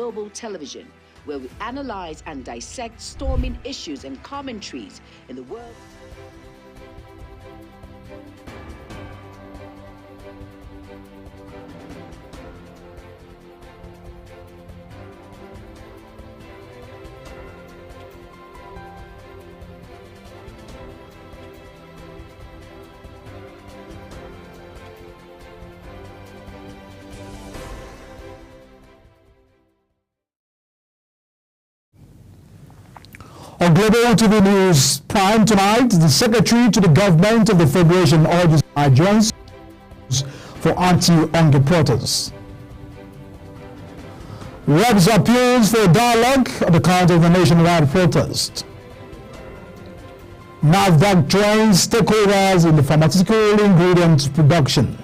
Global Television, where we analyze and dissect storming issues and commentaries in the world. On Global TV News Prime tonight, the Secretary to the Government of the Federation urges Nigerians for anti-hunger protests. Reps appeals for dialogue on the account of the nationwide protest. NAFDAC joins stakeholders in the pharmaceutical ingredient production.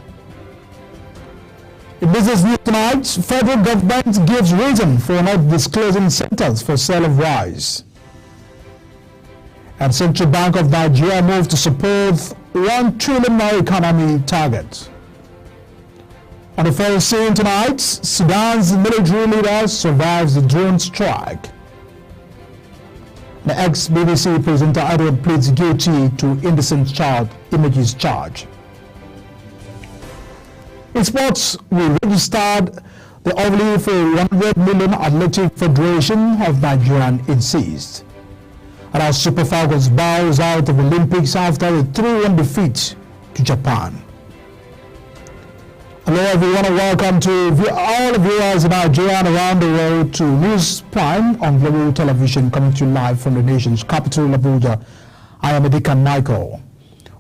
In business news tonight, federal government gives reason for not disclosing centers for sale of rice. And Central Bank of Nigeria moved to support $1 trillion economy target. On the first scene tonight, Sudan's military leader survives the drone strike. The ex-BBC presenter Edward pleads guilty to indecent child images charge. In sports, we registered the outlay for 100 million Athletic Federation of Nigeria insists. And our Super Falcons bows out of Olympics after a 3-1 defeat to Japan. Hello everyone and welcome to all the viewers in Nigeria and around the world to News Prime on Global Television, coming to you live from the nation's capital, Abuja. I am Edikan Michael.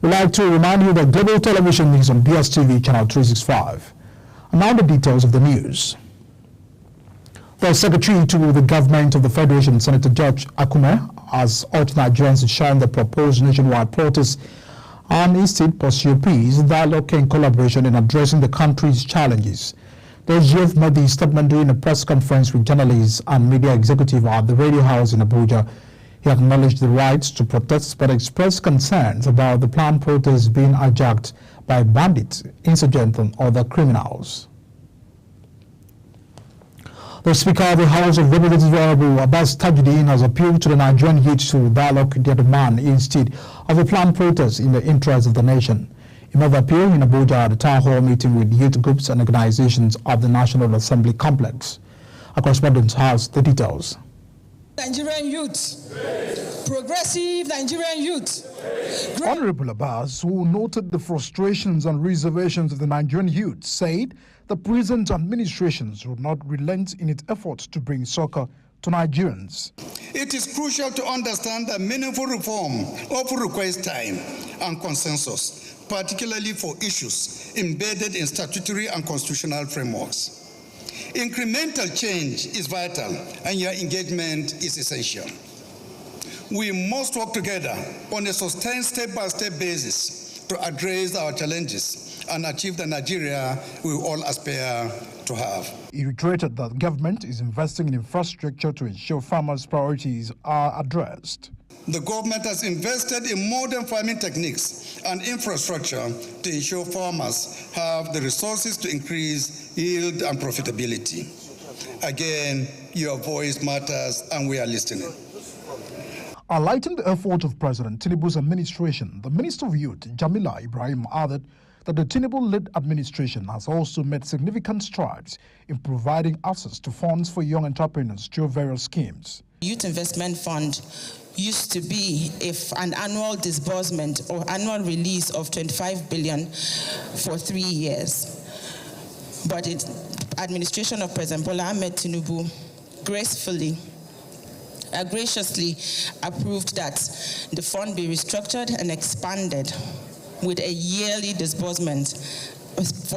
We'd like to remind you that Global Television is on DSTV channel 365. And now the details of the news. The Secretary to the Government of the Federation, Senator George Akume, has urged Nigerians to share the proposed nationwide protest and instead pursue peace, dialogue and collaboration in addressing the country's challenges. The SGF made the statement during a press conference with journalists and media executives at the Radio House in Abuja. He acknowledged the rights to protest but expressed concerns about the planned protests being hijacked by bandits, insurgents and other criminals. The Speaker of the House of Representatives, Honorable Abbas Tajuddin, has appealed to the Nigerian youth to dialogue their demand instead of a planned protest in the interest of the nation. He made the appeal in Abuja at a town hall meeting with youth groups and organizations of the National Assembly complex. Our correspondent has the details. Nigerian youth, progressive Nigerian youth. Honorable Abbas, who noted the frustrations and reservations of the Nigerian youth, said the present administrations would not relent in its efforts to bring soccer to Nigerians. It is crucial to understand that meaningful reform often requires time and consensus, particularly for issues embedded in statutory and constitutional frameworks. Incremental change is vital, and your engagement is essential. We must work together on a sustained step-by-step basis to address our challenges and achieve the Nigeria we all aspire to have. He reiterated that the government is investing in infrastructure to ensure farmers' priorities are addressed. The government has invested in modern farming techniques and infrastructure to ensure farmers have the resources to increase yield and profitability. Again, your voice matters and we are listening. Highlighting the effort of President Tinubu's administration, the Minister of Youth, Jamila Ibrahim, added that the Tinubu-led administration has also made significant strides in providing access to funds for young entrepreneurs through various schemes. Youth Investment Fund used to be an annual disbursement or annual release of 25 billion for 3 years. But the administration of President Bola Ahmed Tinubu graciously approved that the fund be restructured and expanded with a yearly disbursement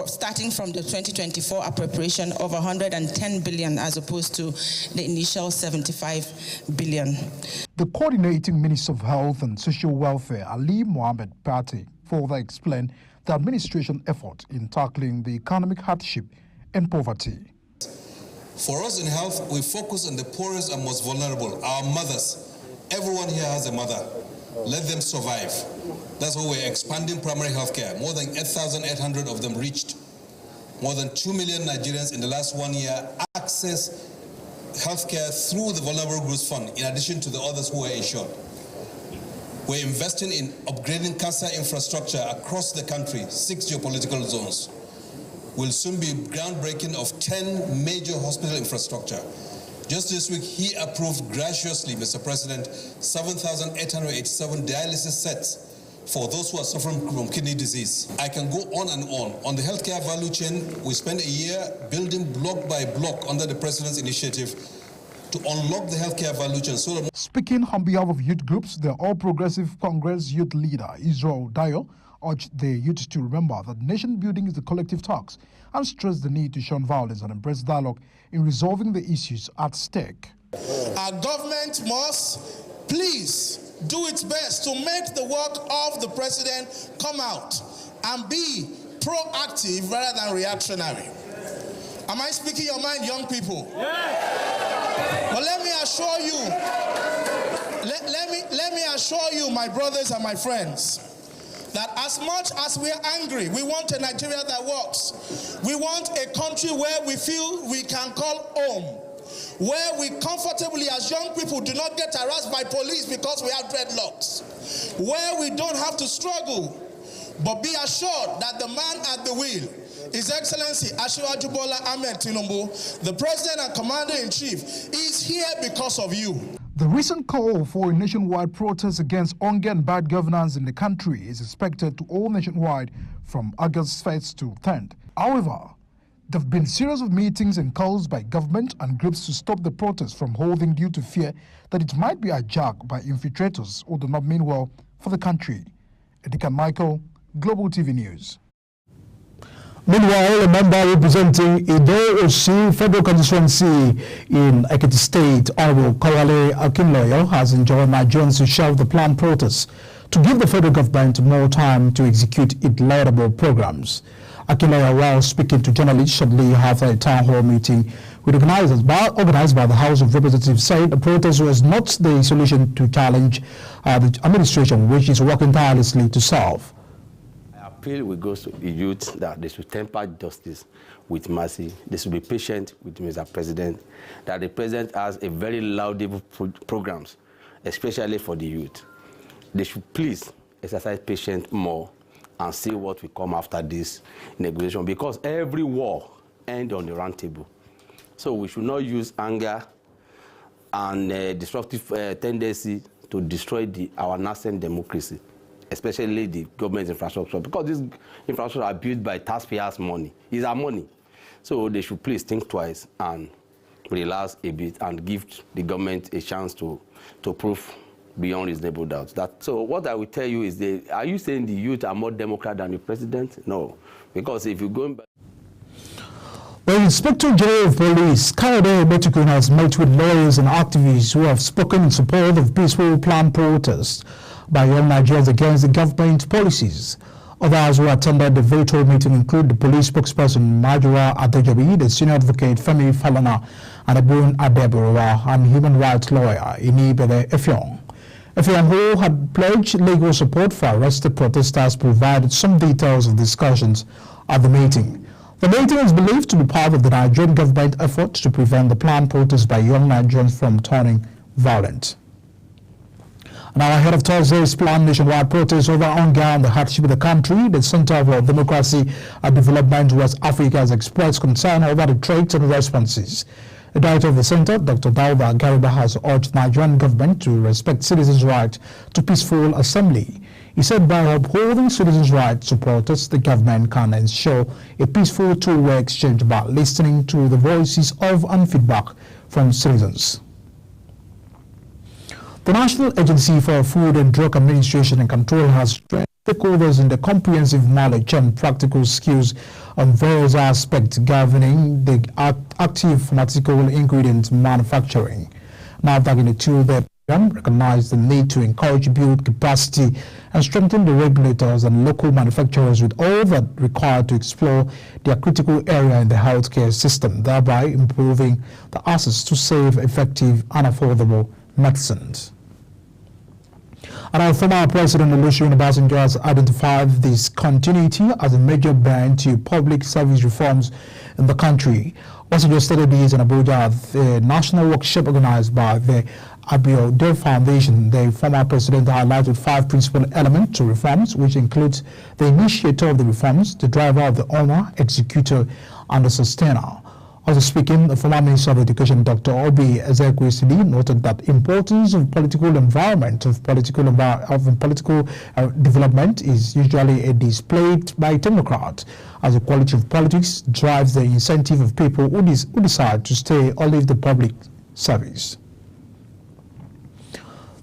starting from the 2024 appropriation of 110 billion as opposed to the initial 75 billion. The coordinating Minister of Health and Social Welfare, Ali Mohammed Pate, further explained the administration effort in tackling the economic hardship and poverty. For us in health, we focus on the poorest and most vulnerable, our mothers. Everyone here has a mother. Let them survive. That's why we're expanding primary health care. More than 8,800 of them reached. More than 2 million Nigerians in the last 1 year access healthcare through the Vulnerable Groups Fund, in addition to the others who are insured. We're investing in upgrading cancer infrastructure across the country, 6 geopolitical zones. We'll soon be groundbreaking of 10 major hospital infrastructure. Just this week, he approved graciously, Mr. President, 7,887 dialysis sets for those who are suffering from kidney disease. I can go on and on. On the healthcare value chain, we spent a year building block by block under the President's initiative to unlock the healthcare value chain. Speaking on behalf of youth groups, the All Progressive Congress youth leader, Israel Dayo, urged the youth to remember that nation building is the collective task and stressed the need to shun violence and embrace dialogue in resolving the issues at stake. Our government must please do its best to make the work of the president come out and be proactive rather than reactionary. Am I speaking your mind, young people? Yeah. But let me assure you, let me assure you, my brothers and my friends, that as much as we are angry, we want a Nigeria that works. We want a country where we feel we can call home, where we comfortably as young people do not get harassed by police because we have dreadlocks, where we don't have to struggle, but be assured that the man at the wheel, His Excellency Asiwaju Bola Ahmed Tinubu, the President and Commander-in-Chief, is here because of you. The recent call for a nationwide protest against hunger and bad governance in the country is expected to hold nationwide from August 1st to 10th. However, there have been a series of meetings and calls by government and groups to stop the protest from holding due to fear that it might be hijacked by infiltrators who do not mean well for the country. Edika Michael, Global TV News. Meanwhile, a member representing Ido-Osi Federal Constituency in Ekiti State, Honorable Kawale Akinloyo, has enjoined Nigerians to shelve the planned protests to give the federal government more time to execute its laudable programs. Akinloyo, while speaking to journalists shortly after a town hall meeting organized by the House of Representatives, said the protest was not the solution to challenge the administration, which is working tirelessly to solve. We go to the youth that they should temper justice with mercy. They should be patient with Mr. President, that the President has a very laudable programs, especially for the youth. They should please exercise patience more and see what will come after this negotiation, because every war ends on the round table. So we should not use anger and destructive tendency to destroy our nascent democracy, especially the government infrastructure, because this infrastructure are built by taxpayers' money. It's our money. So they should please think twice and relax a bit and give the government a chance to prove beyond reasonable doubt. So what I will tell you is, are you saying the youth are more democrat than the president? No, because if you're going back... Well, Inspector General of Police Kayode Egbetokun has met with lawyers and activists who have spoken in support of peaceful planned protests by young Nigerians against the government policies. Others who attended the virtual meeting include the police spokesperson Majura Adejobi, the senior advocate Femi Falana, and Abun Adeborowa, and human rights lawyer Inibede Effiong. Effiong, who had pledged legal support for arrested protesters, provided some details of discussions at the meeting. The meeting is believed to be part of the Nigerian government effort to prevent the planned protests by young Nigerians from turning violent. Now, ahead of Thursday's planned nationwide protest over hunger and the hardship of the country, the Center for Democracy and Development West Africa has expressed concern over the threats and responses. The director of the center, Dr. Dauda Gariba, has urged the Nigerian government to respect citizens' right to peaceful assembly. He said by upholding citizens' rights to protest, the government can ensure a peaceful two-way exchange by listening to the voices of and feedback from citizens. The National Agency for Food and Drug Administration and Control has trained stakeholders in the comprehensive knowledge and practical skills on various aspects governing the active pharmaceutical ingredient manufacturing. NAFDAC in the two-day program recognized the need to encourage build capacity and strengthen the regulators and local manufacturers with all that required to explore their critical area in the healthcare system, thereby improving the access to safe, effective, and affordable medicines. And our former President Olusegun Obasanjo has identified this continuity as a major barrier to public service reforms in the country. Obasanjo stated this in Abuja at the national workshop organized by the Abiodun Foundation. The former president highlighted 5 principal elements to reforms, which includes the initiator of the reforms, the driver of the owner, executor, and the sustainer. Also speaking, the former Minister of Education, Dr. Obi Ezekwesili, noted that importance of political environment, of political development is usually displayed by technocrats, as the quality of politics drives the incentive of people who decide to stay or leave the public service.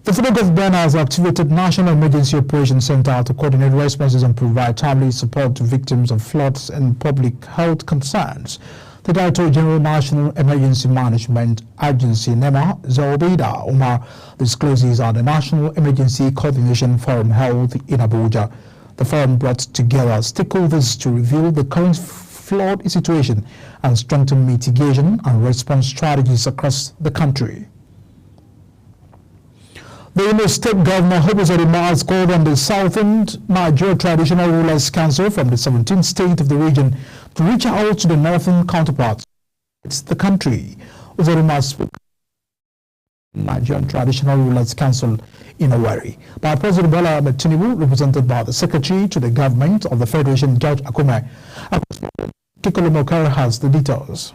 The federal government has activated National Emergency Operations Center to coordinate responses and provide timely support to victims of floods and public health concerns. The Director General National Emergency Management Agency, NEMA, Zobeda Umar, discloses at the National Emergency Coordination Forum held in Abuja. The forum brought together stakeholders to reveal the current flood situation and strengthen mitigation and response strategies across the country. The Imo State Governor Hope Uzodimma has called on the Southern Nigeria Traditional Rulers Council from the 17th state of the region to reach out to the northern counterparts. It's the country. Uzodimma spoke Nigerian Traditional Rulers Council in Owerri by President Bola Ahmed Tinubu, represented by the Secretary to the Government of the Federation, George Akume. Kikolomo has the details.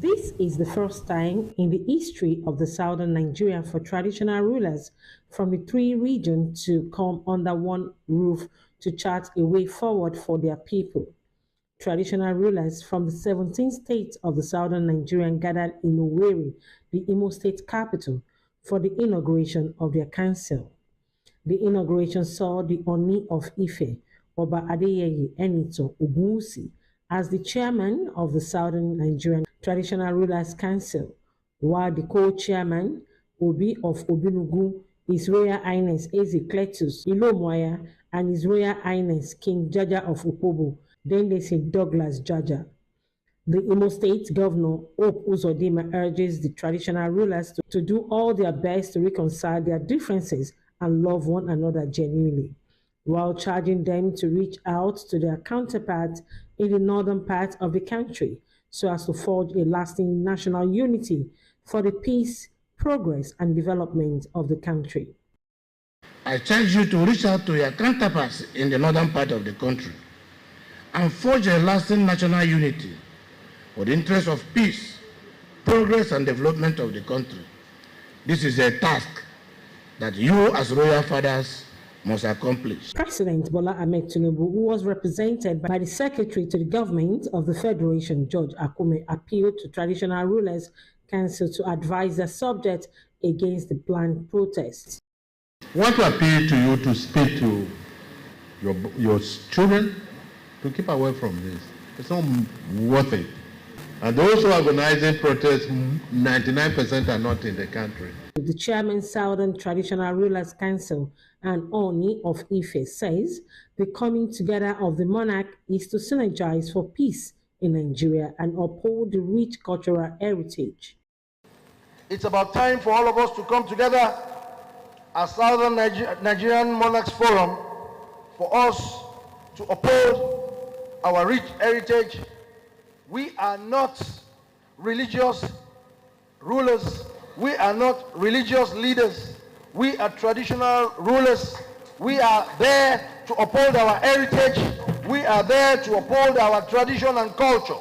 This is the first time in the history of the southern Nigeria for traditional rulers from the 3 regions to come under one roof to chart a way forward for their people. Traditional rulers from the 17 states of the southern Nigeria gathered in Owerri, the Imo State capital, for the inauguration of their council. The inauguration saw the Oni of Ife, Oba Adeyeye Enito Ogunwusi, as the chairman of the Southern Nigerian Traditional Rulers Council, while the co-chairman, Obi of Obinugu, His Royal Highness Eze Cletus Ilomoya, and His Royal Highness King Jaja of Opobo, then they say Douglas Jaja. The Imo State Governor, Hope Uzodimma, urges the traditional rulers to do all their best to reconcile their differences and love one another genuinely, while charging them to reach out to their counterparts in the northern part of the country so as to forge a lasting national unity for the peace, progress, and development of the country. I charge you to reach out to your counterparts in the northern part of the country and forge a lasting national unity for the interest of peace, progress, and development of the country. This is a task that you as royal fathers must accomplish. President Bola Ahmed Tinubu, who was represented by the Secretary to the Government of the Federation, George Akume, appealed to Traditional Rulers Council to advise the subject against the planned protests. I want to appeal to you to speak to your children to keep away from this. It's not worth it. And those who are organizing protests, 99% are not in the country. The chairman, Southern Traditional Rulers Council, and Oni of Ife, says the coming together of the monarch is to synergize for peace in Nigeria and uphold the rich cultural heritage. It's about time for all of us to come together as Southern Nigerian Monarchs Forum for us to uphold our rich heritage. We are not religious rulers. We are not religious leaders. We are traditional rulers. We are there to uphold our heritage. We are there to uphold our tradition and culture.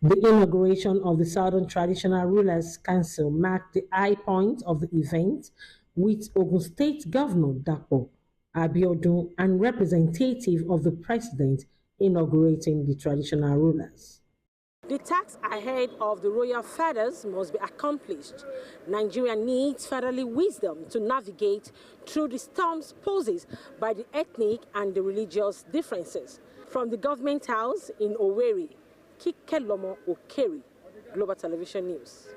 The inauguration of the Southern Traditional Rulers Council marked the high point of the event, with Ogun State Governor Dapo Abiodun and representative of the President inaugurating the traditional rulers. The task ahead of the royal fathers must be accomplished. Nigeria needs fatherly wisdom to navigate through the storms posed by the ethnic and the religious differences. From the Government House in Owerri, Kikelomo Okeri, Global Television News.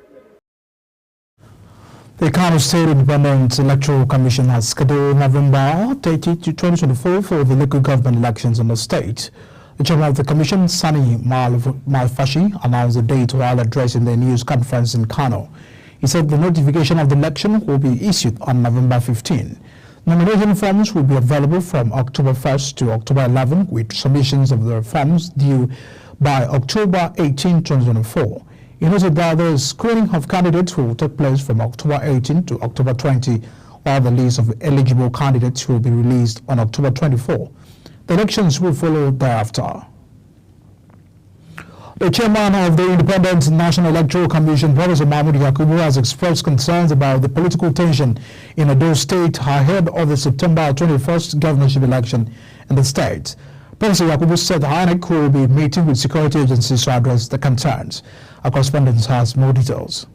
The Kano State Independent Electoral Commission has scheduled November 30 to 2024 for the local government elections in the state. The chairman of the commission, Sani Malfashi, announced the date while addressing the news conference in Kano. He said the notification of the election will be issued on November 15. Nomination forms will be available from October 1st to October 11, with submissions of the forms due by October 18, 2024. It noted that the screening of candidates will take place from October 18 to October 20, while the list of eligible candidates will be released on October 24. The elections will follow thereafter. The chairman of the Independent National Electoral Commission, Professor Mahmood Yakubu, has expressed concerns about the political tension in Edo State ahead of the September 21st governorship election in the state. Professor Yakubu said the INEC will be meeting with security agencies to address the concerns. Our correspondent has more details.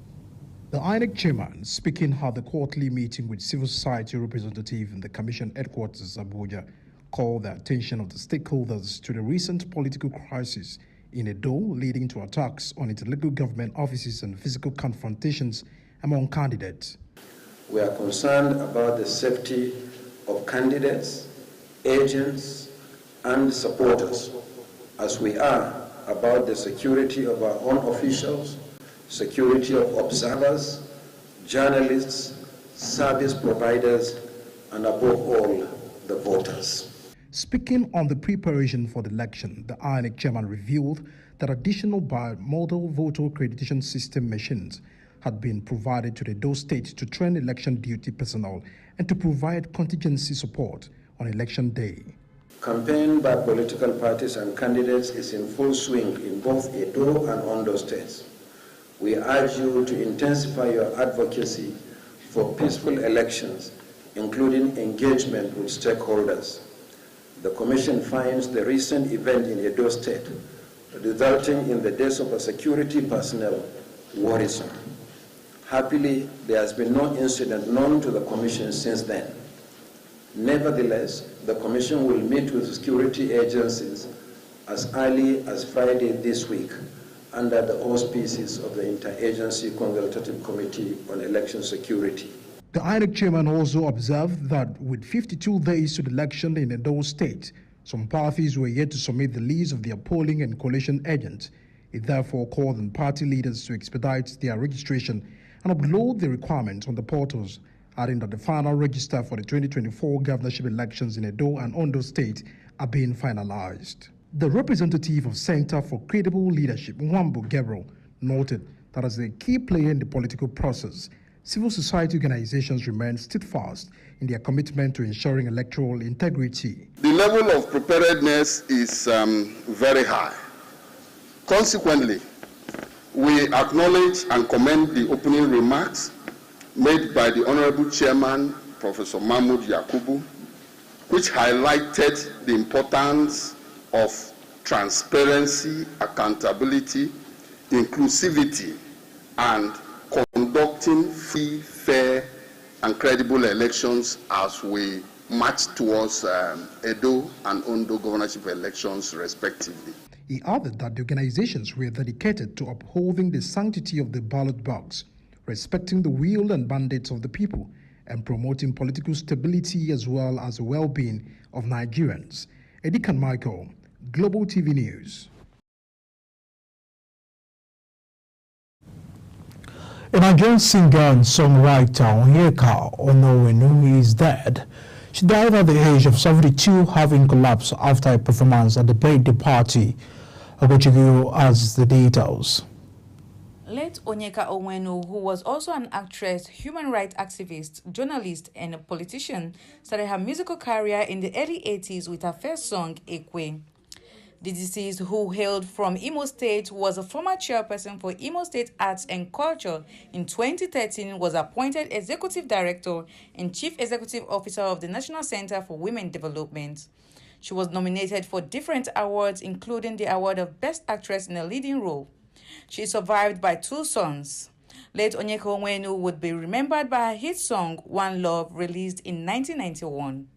The INEC chairman, speaking at the quarterly meeting with civil society representatives in the commission headquarters Abuja, called the attention of the stakeholders to the recent political crisis in Edo, leading to attacks on its local government offices and physical confrontations among candidates. We are concerned about the safety of candidates, agents, and supporters, as we are about the security of our own officials, security of observers, journalists, service providers, and above all, the voters. Speaking on the preparation for the election, the INEC chairman revealed that additional bimodal voter accreditation system machines had been provided to the Edo State to train election duty personnel and to provide contingency support on election day. Campaign by political parties and candidates is in full swing in both Edo and Ondo states. We urge you to intensify your advocacy for peaceful elections, including engagement with stakeholders. The Commission finds the recent event in Edo State, resulting in the deaths of a security personnel, worrisome. Happily, there has been no incident known to the Commission since then. Nevertheless, the Commission will meet with security agencies as early as Friday this week under the auspices of the Interagency Consultative Committee on Election Security. The INEC chairman also observed that with 52 days to the election in Edo State, some parties were yet to submit the list of their polling and coalition agents. It therefore called on party leaders to expedite their registration and upload the requirements on the portals, adding that the final register for the 2024 governorship elections in Edo and Ondo State are being finalized. The representative of Center for Credible Leadership, Nwambu Gabriel, noted that as a key player in the political process, civil society organizations remain steadfast in their commitment to ensuring electoral integrity. The level of preparedness is very high. Consequently, we acknowledge and commend the opening remarks made by the Honorable Chairman, Professor Mahmood Yakubu, which highlighted the importance of transparency, accountability, inclusivity, and conducting free, fair, and credible elections as we march towards Edo and Ondo governorship elections, respectively. He added that the organizations were dedicated to upholding the sanctity of the ballot box, respecting the will and mandates of the people, and promoting political stability as well as the well-being of Nigerians. Edikan Michael, Global TV News. A Nigerian singer and songwriter Onyeka Onowenu is dead. She died at the age of 72, having collapsed after a performance at the birthday party. Ogochigiro has the details. Late Onyeka Onowenu, who was also an actress, human rights activist, journalist, and a politician, started her musical career in the early 80s with her first song, Ekwe. The deceased, who hailed from Imo State, was a former chairperson for Imo State Arts and Culture. In 2013, was appointed Executive Director and Chief Executive Officer of the National Center for Women Development. She was nominated for different awards, including the award of Best Actress in a Leading Role. She is survived by 2 sons. Late Onyeka Onowenu would be remembered by her hit song, One Love, released in 1991.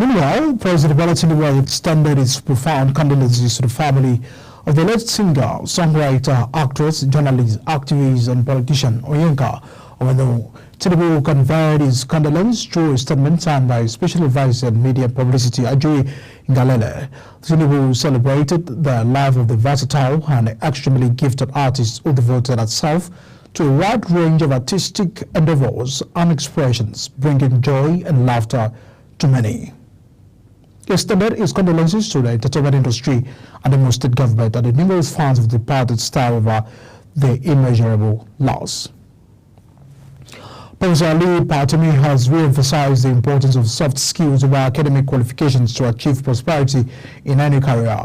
Meanwhile, President Bola Tinubu extended his profound condolences to the family of the late singer, songwriter, actress, journalist, activist, and politician Onyeka Although Tinubu conveyed his condolence through a statement signed by Special Advisor on Media Publicity Ajoy Ngalale, Tinubu celebrated the life of the versatile and extremely gifted artist who devoted herself to a wide range of artistic endeavors and expressions, bringing joy and laughter to many. He extended his condolences to the entertainment industry and the state government and the numerous fans of the departed star over the immeasurable loss. Professor Ali Patami has re-emphasized the importance of soft skills over academic qualifications to achieve prosperity in any career,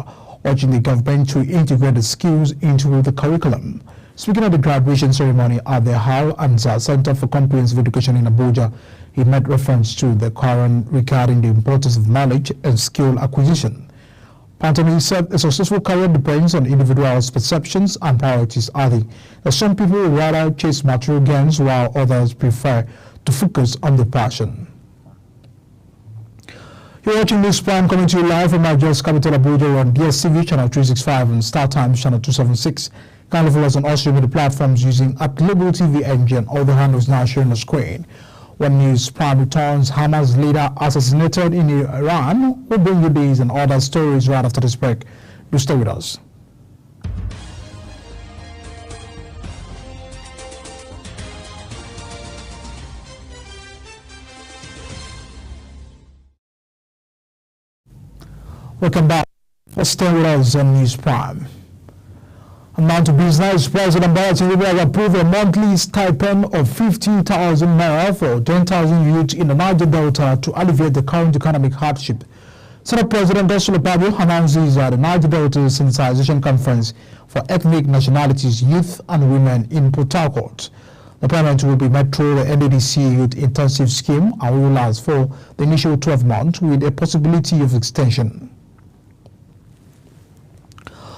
urging the government to integrate the skills into the curriculum. Speaking at the graduation ceremony at the Hal Anza Center for Comprehensive Education in Abuja, he made reference to the Quran regarding the importance of knowledge and skill acquisition. Patami said a successful career depends on individuals' perceptions and priorities, adding that some people would rather chase material gains while others prefer to focus on their passion. You're watching this prime coming to you live from Nigeria's capital Abuja on DSTV channel 365 and Star Times channel 276. Kindly follow us on all social media platforms using @Global TV NG and all the handles now showing on the screen. When News Prime returns, Hamas leader assassinated in Iran. We'll bring you these and other stories right after this break. Do stay with us. Welcome back. Stay with us on News Prime. Amount of business, President Bola Tinubu has approved a monthly stipend of 50,000 naira for 10,000 youths in the Niger Delta to alleviate the current economic hardship. Senate President Godswill Akpabio announced this at the Niger Delta Sensitization Conference for Ethnic Nationalities, Youth and Women in Port Harcourt. The payment will be made through the NDDC Youth Intensive Scheme and will last for the initial 12 months with a possibility of extension.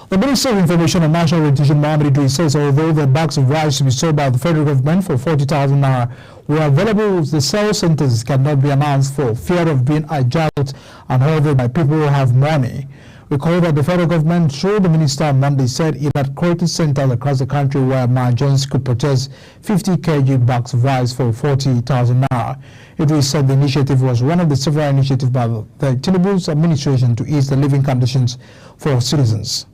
The Minister of Information and National Orientation, Mohammed Idris, says although the bags of rice to be sold by the federal government for 40,000 naira were available, the sale centers cannot be announced for fear of being hijacked and hoarded by people who have money. Recall that the federal government, through the minister on Monday, said it had created centers across the country where Nigerians could purchase 50 kg bags of rice for 40,000 naira. Idris said the initiative was one of the several initiatives by the Tinubu's administration to ease the living conditions for citizens.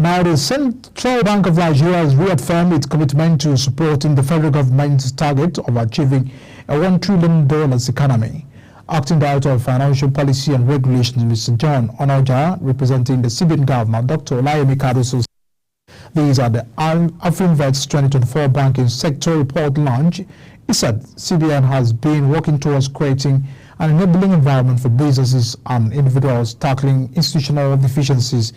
Now, the Central Bank of Nigeria has reaffirmed its commitment to supporting the federal government's target of achieving a $1 trillion economy. Acting Director of Financial Policy and Regulations, Mr. John Onoja, representing the CBN governor, Dr. Olayemi Kadoso. These are the AfrinVest's 2024 banking sector report launch. He said CBN has been working towards creating an enabling environment for businesses and individuals, tackling institutional deficiencies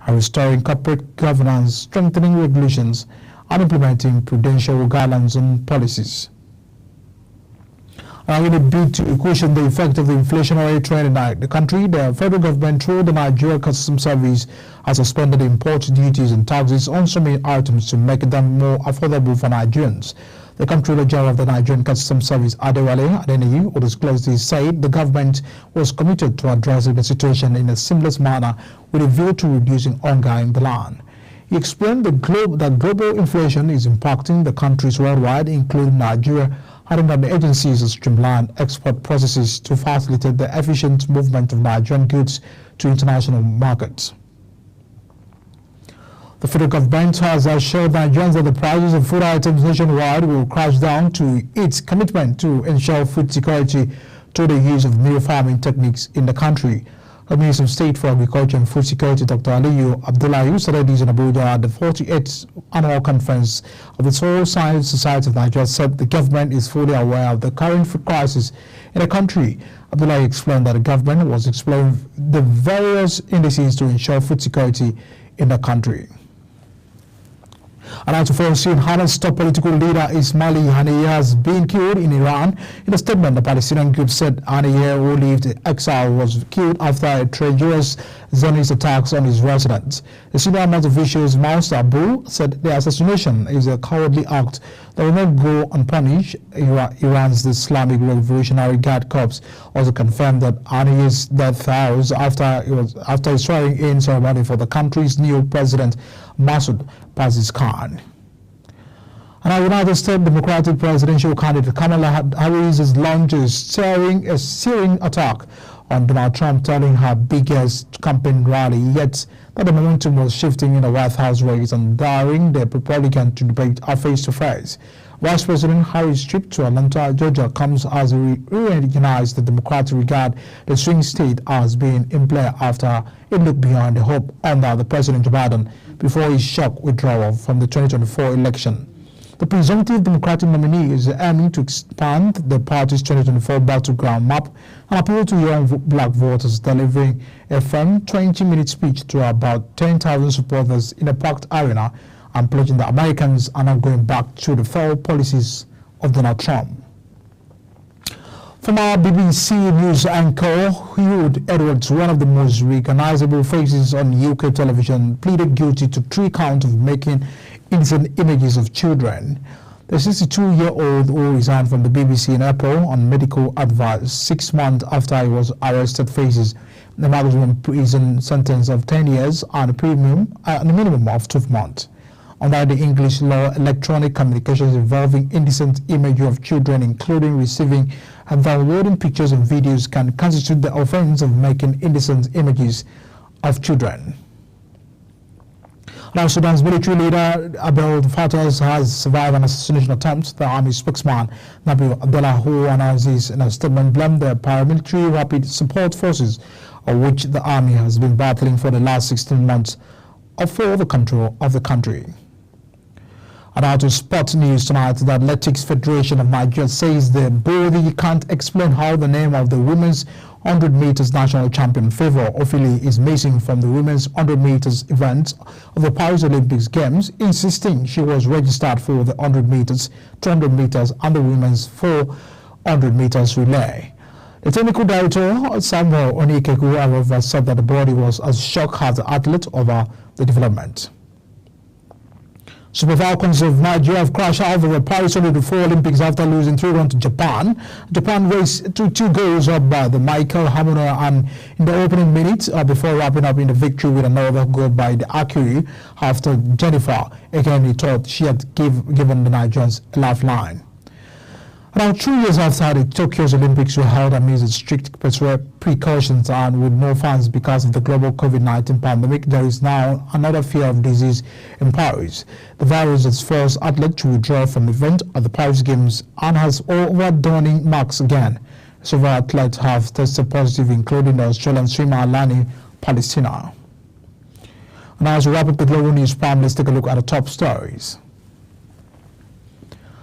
and restoring corporate governance, strengthening regulations, and implementing prudential guidelines and policies. In a bid to cushion the effect of the inflationary trend in the country, the federal government, through the Nigeria Customs Service, has suspended import duties and taxes on some items to make them more affordable for Nigerians. The Comptroller General of the Nigerian Customs Service, Adewale Adeniyi, who disclosed this, said the government was committed to addressing the situation in a seamless manner with a view to reducing hunger in the land. He explained that global inflation is impacting the countries worldwide, including Nigeria, adding that the agencies have streamlined export processes to facilitate the efficient movement of Nigerian goods to international markets. The federal government has assured Nigerians that the prices of food items nationwide will crash down to its commitment to ensure food security through the use of new farming techniques in the country. The Minister of State for Agriculture and Food Security, Dr. Aliyu Abdullahi, said this in Abuja at the 48th annual conference of the Soil Science Society of Nigeria, said the government is fully aware of the current food crisis in the country. Abdullahi explained that the government was exploring the various indices to ensure food security in the country. And to follow soon, Hamas top political leader Ismail Haniyeh has been killed in Iran. In a statement, the Palestinian group said Haniyeh, who lived in exile, was killed after a treacherous Zionist attacks on his residence. The senior Hamas officials, Moussa Abu, said the assassination is a cowardly act that will not go unpunished. Iran's Islamic Revolutionary Guard Corps also confirmed that Haniyeh's death hours after his swearing-in ceremony for the country's new president, Masoud Pezeshkian. And our United States Democratic presidential candidate Kamala Harris launches a searing attack on Donald Trump, telling her biggest campaign rally yet that the momentum was shifting in the White House race and daring the Republican to debate face-to-face. Vice President Harris' trip to Atlanta, Georgia comes as we reorganize the Democrats regard the swing state as being in play after it looked beyond the hope under the President Joe Biden before his shock withdrawal from the 2024 election. The presumptive Democratic nominee is aiming to expand the party's 2024 battleground map and appeal to young black voters, delivering a firm 20-minute speech to about 10,000 supporters in a packed arena and pledging that Americans are not going back to the failed policies of Donald Trump. Former BBC News anchor Hugh Edwards, one of the most recognizable faces on UK television, pleaded guilty to 3 counts of making indecent images of children. The 62-year-old who resigned from the BBC in April on medical advice 6 months after he was arrested faces the maximum prison sentence of 10 years and a minimum of 12 months. Under the English law, electronic communications involving indecent imagery of children, including receiving and downloading pictures and videos, can constitute the offense of making indecent images of children. Now, Sudan's military leader Abdel Fattah has survived an assassination attempt. The army spokesman Nabil Abdullah, who announced this in a statement, blamed the paramilitary rapid support forces, of which the army has been battling for the last 16 months, for the control of the country. And now to sport news tonight, the Athletics Federation of Nigeria says the body can't explain how the name of the women's 100 meters national champion Favour Ofili is missing from the women's 100 meters event of the Paris Olympics Games, insisting she was registered for the 100 meters, 200 meters and the women's 400 meters relay. The technical director, Samuel Onikeku, however, said that the body was as shocked as the athlete over the development. Super Falcons of Nigeria have crashed out of the Paris 2024 Olympics after losing 3-1 to Japan. Japan raced to 2 goals up by the Michael Hamona and in the opening minutes before wrapping up in the victory with another goal by the Akiri after Jennifer again thought she had given the Nigerians a lifeline. Around 2 years after the Tokyo's Olympics were held amidst strict precautions and with no fans because of the global COVID-19 pandemic, there is now another fear of disease in Paris. The virus has forced athletes to withdraw from the event at the Paris Games and has overdonning marks again. Several athletes have tested positive, including the Australian swimmer Lani Palestina. Now, as we wrap up the global news prime, let's take a look at the top stories.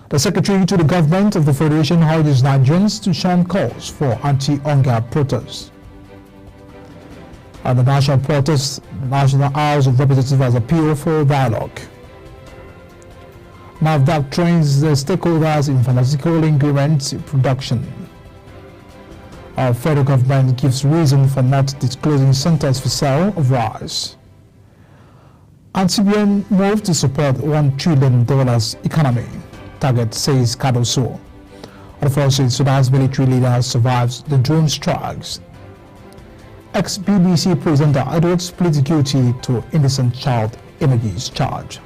The Secretary to the Government of the Federation urges Nigerians to shun calls for anti-hunger protests. At the national protest, the National House of Representatives has appealed for dialogue. NAFDAC trains the stakeholders in pharmaceutical ingredient production. Our federal government gives reason for not disclosing centers for sale of rice. And CBN moved to support $1 trillion economy. Target, says Cardoso. Unfortunately, Sudan's military leader survives the drone strikes. Ex-BBC presenter Edwards pleads guilty to indecent child images charge.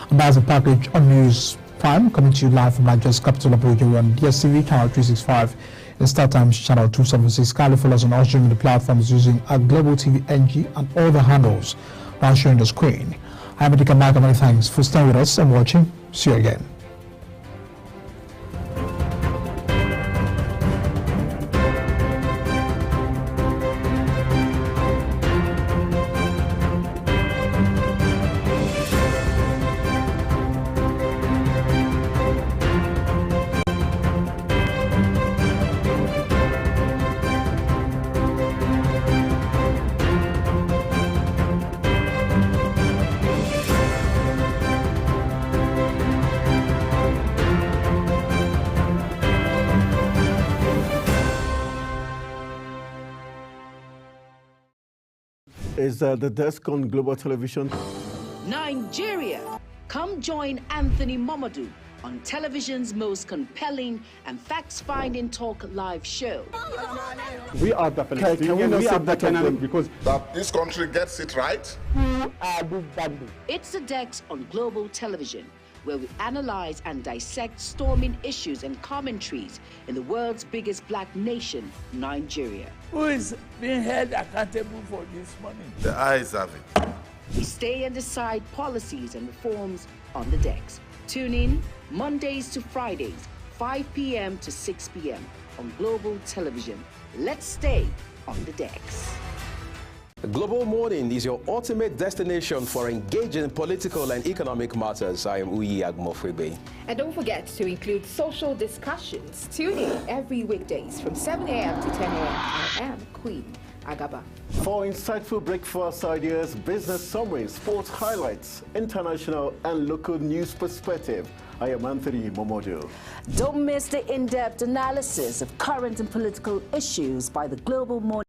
And that's a package on News Prime, coming to you live from Nigeria's capital Abuja on DSTV channel 365 and StarTimes channel 276. Kindly follow us on all streaming the platforms using our Global TV NG and all the handles now showing the screen. I'm Adika Maka. Many thanks for staying with us and watching. See you again. Is the desk on Global Television. Nigeria, come join Anthony Momodu on television's most compelling and facts-finding talk live show. We are the Palestinians, because that this country gets it right. It's the Dex on Global Television, where we analyze and dissect storming issues and commentaries in the world's biggest black nation, Nigeria. Who is being held accountable for this money? The eyes have it. We stay and decide policies and reforms on the decks. Tune in Mondays to Fridays, 5 p.m. to 6 p.m. on Global Television. Let's stay on the decks. Global Morning is your ultimate destination for engaging political and economic matters. I am Uyi Agmofwebe. And don't forget to include social discussions. Tune in every weekdays from 7 a.m. to 10 a.m. I am Queen Agaba. For insightful breakfast ideas, business summaries, sports highlights, international and local news perspective, I am Anthony Momodu. Don't miss the in-depth analysis of current and political issues by the Global Morning.